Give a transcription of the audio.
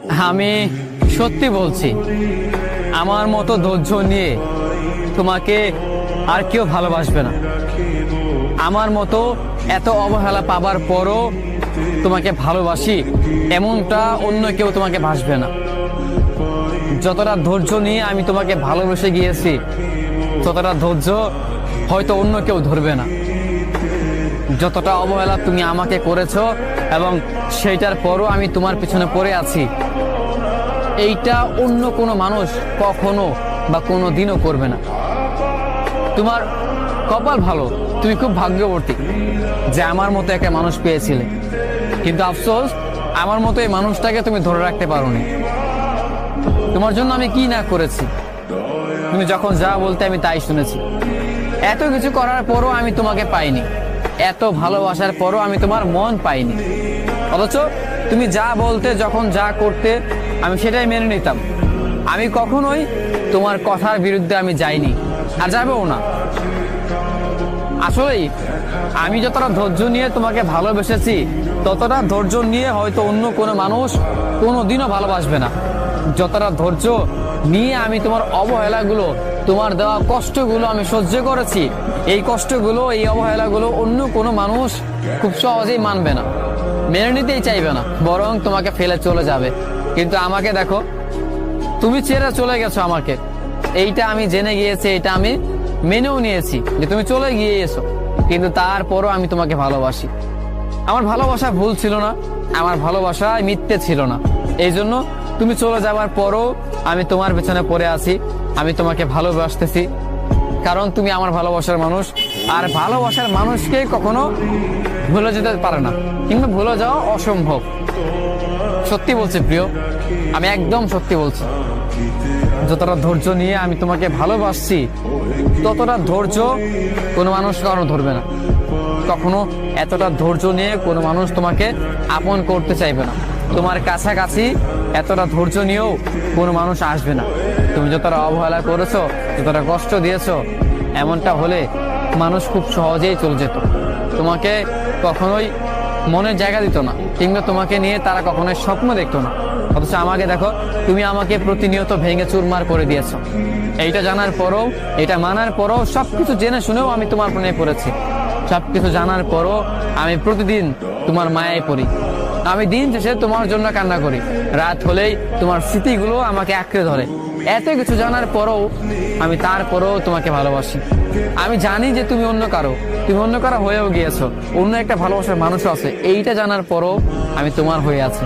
আমি সত্যি বলছি, আমার মতো ধৈর্য নিয়ে তোমাকে আর কেউ ভালোবাসবে না। আমার মতো এত অবহেলা পাবার পরও তোমাকে ভালোবাসি এমনটা অন্য কেউ তোমাকে ভাসবে না। যতটা ধৈর্য নিয়ে আমি তোমাকে ভালোবেসে গিয়েছি, ততটা ধৈর্য হয়তো অন্য কেউ ধরবে না। যতটা অবহেলা তুমি আমাকে করেছো এবং সেইটার পরও আমি তোমার পিছনে পড়ে আছি, এইটা অন্য কোনো মানুষ কখনো বা কোনো দিনও করবে না। তোমার কপাল ভালো, তুমি খুব ভাগ্যবতী যে আমার মতো একটা মানুষ পেয়েছিলে, কিন্তু আফসোস আমার মতো এই মানুষটাকে তুমি ধরে রাখতে পারোনি। তোমার জন্য আমি কি না করেছি, তুমি যখন যা বলতে আমি তাই শুনেছি। এত কিছু করার পরও আমি তোমাকে পাইনি, এত ভালোবাসার পরও আমি তোমার মন পাইনি। অথচ তুমি যা বলতে, যখন যা করতে, আমি সেটাই মেনে নিতাম। আমি কখনোই তোমার কথার বিরুদ্ধে আমি যাইনি, আর যাবেও না। আসলেই আমি যতটা ধৈর্য নিয়ে তোমাকে ভালোবেসেছি, ততটা ধৈর্য নিয়ে হয়তো অন্য কোনো মানুষ কোনোদিনও ভালোবাসবে না। যতটা ধৈর্য নিয়ে আমি তোমার অবহেলাগুলো, তোমার দেওয়া কষ্টগুলো আমি সহ্য করেছি, এই কষ্টগুলো, এই অবহেলাগুলো অন্য কোনো মানুষ খুব সহজেই মানবে না, মেনে নিতেই চাইবে না, বরং তোমাকে ফেলে চলে যাবে। কিন্তু আমাকে দেখো, তুমি ছেড়ে চলে গেছো আমাকে, এইটা আমি জেনে গিয়েছি, এটা আমি মেনেও নিয়েছি যে তুমি চলে গিয়েছো, কিন্তু তারপরও আমি তোমাকে ভালোবাসি। আমার ভালোবাসা ভুল ছিল না, আমার ভালোবাসা মিথ্যে ছিল না। এই জন্য তুমি চলে যাওয়ার পরও আমি তোমার পেছনে পড়ে আছি, আমি তোমাকে ভালোবাসতেছি, কারণ তুমি আমার ভালোবাসার মানুষ। আর ভালোবাসার মানুষকে কখনো ভুলে যেতে পারে না, কিংবা ভুলে যাওয়া অসম্ভব। সত্যি বলছি প্রিয়, আমি একদম সত্যি বলছি। যতটা ধৈর্য নিয়ে আমি তোমাকে ভালোবাসছি, ততটা ধৈর্য কোনো মানুষ কারো ধরবে না। কখনো এতটা ধৈর্য নিয়ে কোনো মানুষ তোমাকে আপন করতে চাইবে না। তোমার কাছাকাছি এতটা ধৈর্য নিয়েও কোনো মানুষ আসবে না। তুমি যতটা অবহেলা করেছো, যতটা কষ্ট দিয়েছো, এমনটা হলে মানুষ খুব সহজেই চলে যেত, তোমাকে কখনোই মনের জায়গা দিত না, কিংবা তোমাকে নিয়ে তারা কখনোই স্বপ্ন দেখতো না। অথচ আমাকে দেখো, তুমি আমাকে প্রতিনিয়ত ভেঙে চুরমার করে দিয়েছো। এইটা জানার পরও, এটা মানার পরও, সবকিছু জেনে শুনেও আমি তোমার প্রেমে পড়েছি। সবকিছু জানার পরও আমি প্রতিদিন তোমার মায়ায় পড়ি। আমি দিন শেষে তোমার জন্য কান্না করি, রাত হলেই তোমার স্মৃতিগুলো আমাকে আঁকড়ে ধরে। এত কিছু জানার পরও আমি তারপরও তোমাকে ভালোবাসি। আমি জানি যে তুমি অন্য কারো হয়েও গিয়েছো, অন্য একটা ভালোবাসার মানুষ আছে, এইটা জানার পরও আমি তোমার হয়ে আছি।